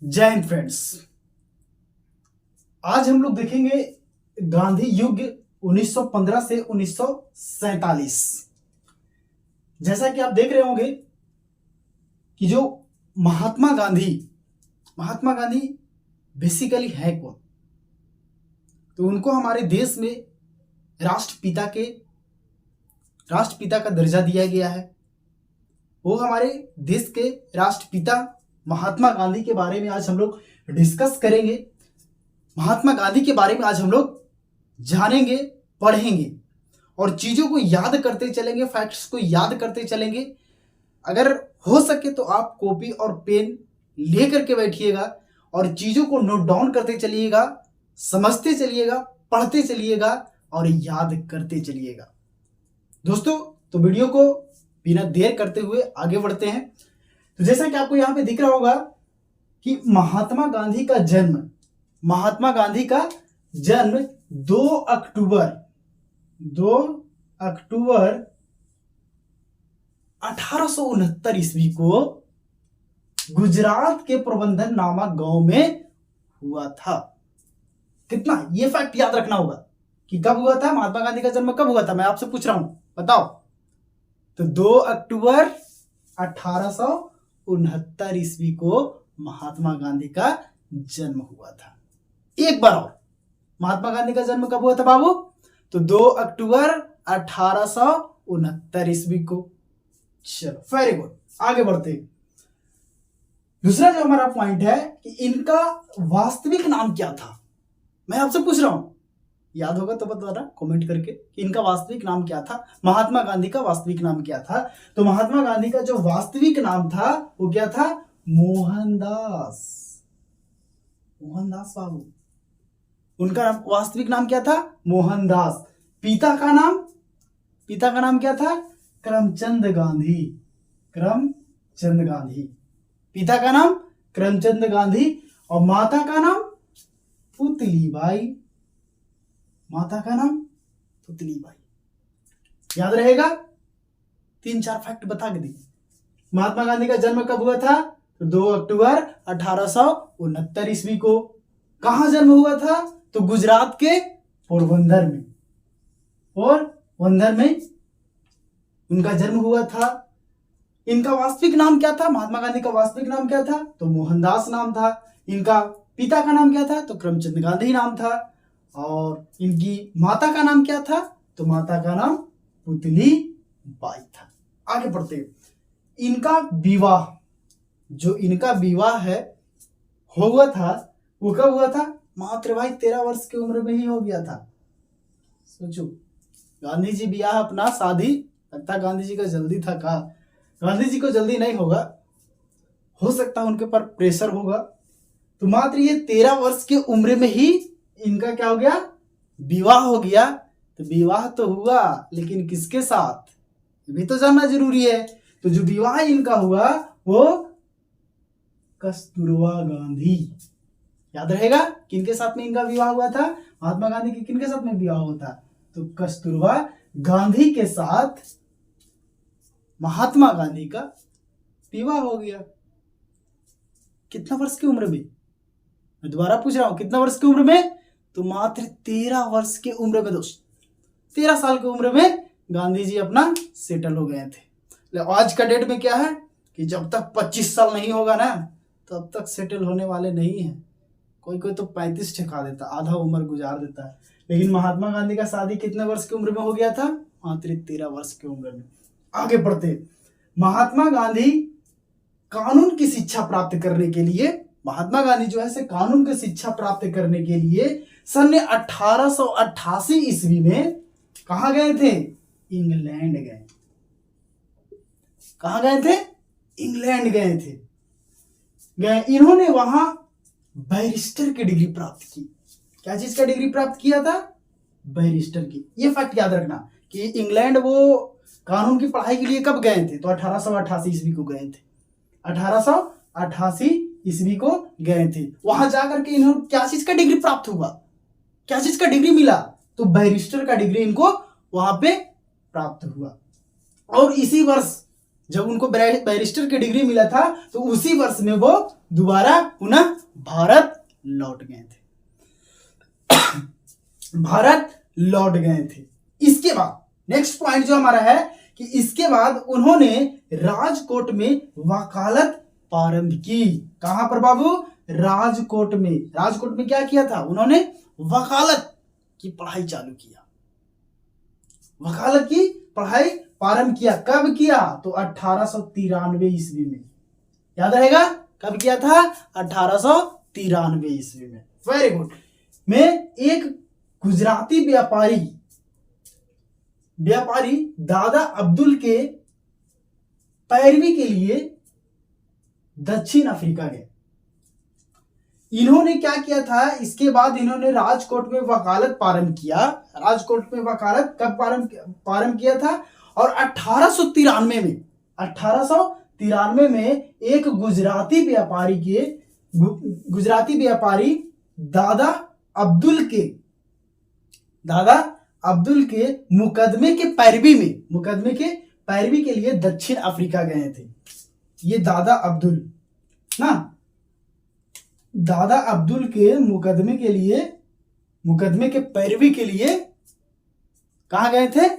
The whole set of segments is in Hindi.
जय हिंद फ्रेंड्स। आज हम लोग देखेंगे गांधी युग 1915 से 1947। जैसा कि आप देख रहे होंगे कि जो महात्मा गांधी बेसिकली है कौन, तो उनको हमारे देश में राष्ट्रपिता का दर्जा दिया गया है। वो हमारे देश के राष्ट्रपिता महात्मा गांधी के बारे में आज हम लोग डिस्कस करेंगे। महात्मा गांधी के बारे में आज हम लोग जानेंगे, पढ़ेंगे और चीज़ों को याद करते चलेंगे, फैक्ट्स को याद करते चलेंगे। अगर हो सके तो आप कॉपी और पेन लेकर के बैठिएगा और चीज़ों को नोट डाउन करते चलिएगा, समझते चलिएगा, पढ़ते चलिएगा और याद करते चलिएगा। दोस्तों, तो वीडियो को बिना देर करते हुए आगे बढ़ते हैं। तो जैसा कि आपको यहाँ पे दिख रहा होगा कि महात्मा गांधी का जन्म 2 अक्टूबर 1869 ईस्वी को गुजरात के पोरबंदर नामक गांव में हुआ था। कितना ये फैक्ट याद रखना होगा कि कब हुआ था, महात्मा गांधी का जन्म कब हुआ था। मैं आपसे पूछ रहा हूं, बताओ। तो 2 अक्टूबर 1869 ईस्वी को महात्मा गांधी का जन्म हुआ था। एक बार और, महात्मा गांधी का जन्म कब हुआ था बाबू? तो 2 अक्टूबर 1869 ईस्वी को। चलो वेरी गुड, आगे बढ़ते। दूसरा जो हमारा पॉइंट है कि इनका वास्तविक नाम क्या था। मैं आपसे पूछ रहा हूं, याद होगा तो बताना कमेंट करके कि इनका वास्तविक नाम क्या था, महात्मा गांधी का वास्तविक नाम क्या था। तो महात्मा गांधी का जो वास्तविक नाम था वो क्या था? मोहनदास बाबू। उनका वास्तविक नाम क्या था? मोहनदास। पिता का नाम क्या था? करमचंद गांधी। पिता का नाम करमचंद गांधी और माता का नाम पुतलीबाई। याद रहेगा? 3-4 फैक्ट बता के दी। महात्मा गांधी का जन्म कब हुआ था? तो 2 अक्टूबर 1869 ईस्वी को। कहां जन्म हुआ था? तो गुजरात के पोरबंदर में उनका जन्म हुआ था। इनका वास्तविक नाम क्या था? महात्मा गांधी का वास्तविक नाम क्या था? तो मोहनदास नाम था। इनका पिता का नाम क्या था? तो करमचंद गांधी नाम था। और इनकी माता का नाम क्या था? तो माता का नाम पुतलीबाई था। आगे बढ़ते। इनका विवाह है हुआ था, वो कब हुआ था? मात्र भाई 13 वर्ष की उम्र में ही हो गया था। सोचो, गांधी जी ब्याह अपना शादी लगता गांधी जी का जल्दी था। कहा गांधी जी को जल्दी नहीं होगा, हो सकता है उनके पर प्रेशर होगा। तो मात्र ये 13 वर्ष की उम्र में ही इनका क्या हो गया? विवाह हो गया। तो विवाह तो हुआ, लेकिन किसके साथ ये भी तो जानना जरूरी है। तो जो विवाह इनका हुआ वो कस्तूरबा गांधी। याद रहेगा किनके साथ में इनका विवाह हुआ था? महात्मा गांधी के किनके साथ में विवाह हुआ था? तो कस्तूरबा गांधी के साथ महात्मा गांधी का विवाह हो गया। कितना वर्ष की उम्र में? मैं दोबारा पूछ रहा हूं, कितना वर्ष की उम्र में? तो मात्र 13 वर्ष की उम्र में दोस्त, 13 साल की उम्र में गांधी जी अपना सेटल हो गए थे। आज का डेट में क्या है कि जब तक 25 साल नहीं होगा ना, तब तक सेटल होने वाले नहीं है। कोई तो 35 ठेका देता, आधा उम्र गुजार देता है। लेकिन महात्मा गांधी का शादी कितने वर्ष की उम्र में हो गया था? मात्र 13 वर्ष की उम्र में। आगे बढ़ते। महात्मा गांधी कानून की शिक्षा प्राप्त करने के लिए, महात्मा गांधी जो है कानून की शिक्षा प्राप्त करने के लिए सन 1888 ईस्वी में कहा गए थे? इंग्लैंड गए। कहा गए थे? इंग्लैंड गए थे। इन्होंने वहां बैरिस्टर की डिग्री प्राप्त की। क्या चीज का डिग्री प्राप्त किया था? बैरिस्टर की। ये फैक्ट याद रखना कि इंग्लैंड वो कानून की पढ़ाई के लिए कब गए थे? तो 1888 ईस्वी को गए थे। 1888 ईस्वी को गए थे। वहां जाकर के इन्होंने क्या चीज का डिग्री प्राप्त हुआ? क्या चीज का डिग्री मिला? तो बैरिस्टर का डिग्री इनको वहां पे प्राप्त हुआ। और इसी वर्ष जब उनको बैरिस्टर की डिग्री मिला था तो उसी वर्ष में वो दोबारा पुनः भारत लौट गए थे। भारत लौट गए थे। इसके बाद नेक्स्ट पॉइंट जो हमारा है कि इसके बाद उन्होंने राजकोट में वकालत प्रारंभ की। कहां पर बाबू? राजकोट में। राजकोट में क्या किया था? उन्होंने वकालत की पढ़ाई चालू किया। वकालत की पढ़ाई प्रारंभ किया। कब किया? तो 1893 ईस्वी में। याद रहेगा कब किया था? 1893 ईस्वी में। Very good. में एक गुजराती व्यापारी दादा अब्दुल के पैरवी के लिए दक्षिण अफ्रीका गए। इन्होंने क्या किया था? इसके बाद इन्होंने राजकोट में वकालत प्रारंभ किया। राजकोट में वकालत कब प्रारंभ किया था? और 1893 में एक गुजराती व्यापारी दादा अब्दुल के मुकदमे के पैरवी के लिए दक्षिण अफ्रीका गए थे। ये दादा अब्दुल के मुकदमे के पैरवी के लिए कहां गए थे?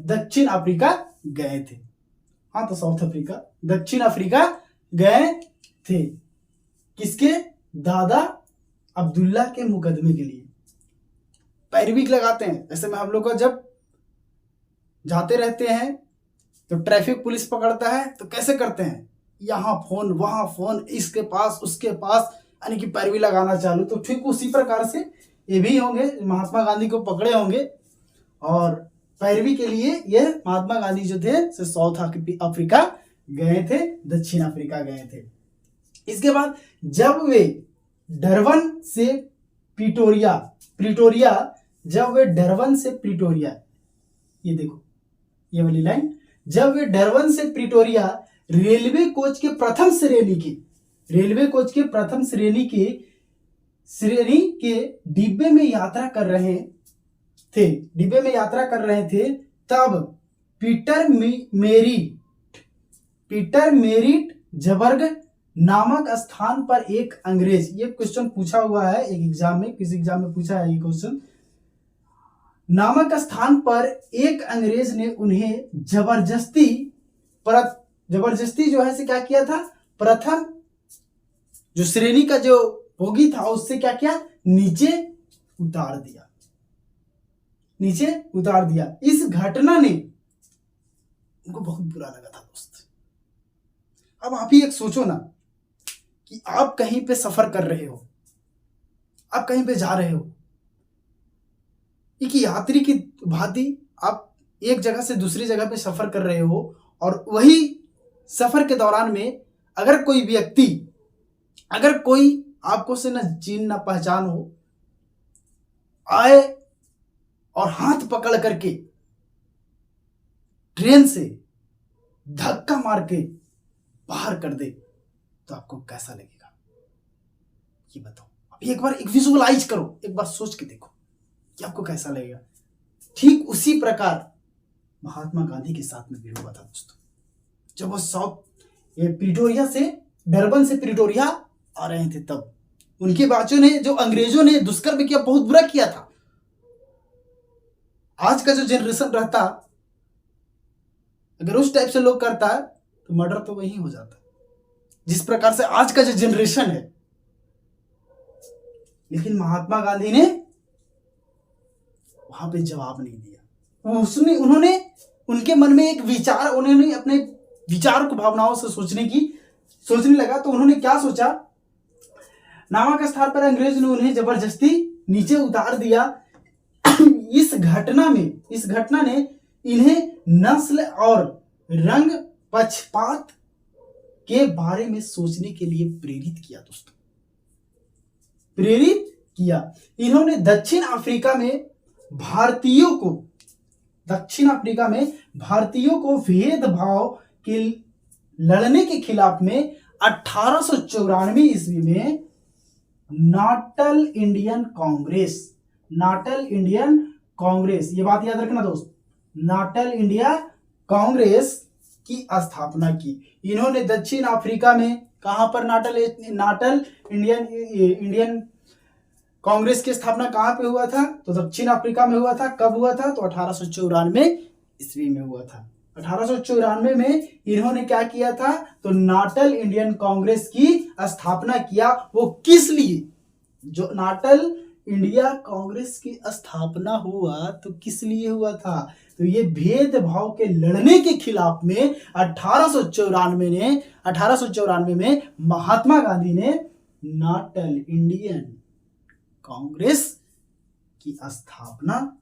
दक्षिण अफ्रीका गए थे। हाँ, तो दक्षिण अफ्रीका गए थे। किसके? दादा अब्दुल्ला के मुकदमे के लिए पैरवी लगाते हैं। ऐसे में हम लोग को जब जाते रहते हैं तो ट्रैफिक पुलिस पकड़ता है तो कैसे करते हैं? यहाँ फोन, वहां फोन, इसके पास उसके पास, यानी कि पैरवी लगाना चालू। तो ठीक उसी प्रकार से ये भी होंगे, महात्मा गांधी को पकड़े होंगे और पैरवी के लिए ये महात्मा गांधी जो थे साउथ अफ्रीका गए थे, दक्षिण अफ्रीका गए थे। इसके बाद जब वे डरबन से प्रिटोरिया, ये देखो ये वाली लाइन, जब वे डरबन से प्रिटोरिया रेलवे कोच के प्रथम श्रेणी के डिब्बे में यात्रा कर रहे थे, तब पीटर मेरिट जबर्ग नामक स्थान पर एक अंग्रेज, ये क्वेश्चन पूछा हुआ है एक एग्जाम में, किसी एग्जाम में पूछा है ये क्वेश्चन, नामक स्थान पर एक अंग्रेज ने उन्हें जबरदस्ती जो है से क्या किया था? प्रथम जो श्रेणी का जो बोगी था उससे क्या किया? नीचे उतार दिया। इस घटना ने उनको बहुत बुरा लगा था दोस्त। अब आप ही एक सोचो ना कि आप कहीं पे सफर कर रहे हो, आप कहीं पे जा रहे हो, एक यात्री की भांति आप एक जगह से दूसरी जगह पे सफर कर रहे हो और वही सफर के दौरान में अगर कोई आपको से न चीन न पहचान हो आए और हाथ पकड़ करके ट्रेन से धक्का मार के बाहर कर दे तो आपको कैसा लगेगा? ये बताओ। अभी एक बार विजुअलाइज करो, एक बार सोच के देखो कि आपको कैसा लगेगा। ठीक उसी प्रकार महात्मा गांधी के साथ में भी हुआ था दोस्तों। जब वो डरबन से प्रिटोरिया आ रहे थे तब उनके बाचों ने, जो अंग्रेजों ने दुष्कर्म किया, बहुत बुरा किया था। आज का जो जनरेशन रहता, अगर उस टाइप से लोग करता तो मर्डर तो वही हो जाता जिस प्रकार से आज का जो जनरेशन है। लेकिन महात्मा गांधी ने वहां पे जवाब नहीं दिया। उन्होंने उनके मन में एक विचार, उन्होंने अपने विचार को भावनाओं से सोचने लगा। तो उन्होंने क्या सोचा? नामक स्थान पर अंग्रेज ने उन्हें जबरदस्ती नीचे उतार दिया। इस घटना ने इन्हें नस्ल और रंग पक्षपात के बारे में सोचने के लिए प्रेरित किया दोस्तों। इन्होंने दक्षिण अफ्रीका में भारतीयों को भेदभाव के लड़ने के खिलाफ में 1894 ईस्वी में नाटल इंडियन कांग्रेस, ये बात याद रखना दोस्त, नाटल इंडिया कांग्रेस की स्थापना की। इन्होंने दक्षिण अफ्रीका में कहां पर नाटल इंडियन कांग्रेस की स्थापना कहां पे हुआ था? तो दक्षिण अफ्रीका में हुआ था। कब हुआ था? तो 1894 ईस्वी में हुआ था। 1894 में इन्होंने क्या किया था? तो नाटल इंडियन कांग्रेस की स्थापना किया। वो किस लिए? जो नाटल इंडिया कांग्रेस की स्थापना हुआ तो किस लिए हुआ था? तो ये भेदभाव के लड़ने के खिलाफ में 1894 में महात्मा गांधी ने नाटल इंडियन कांग्रेस की स्थापना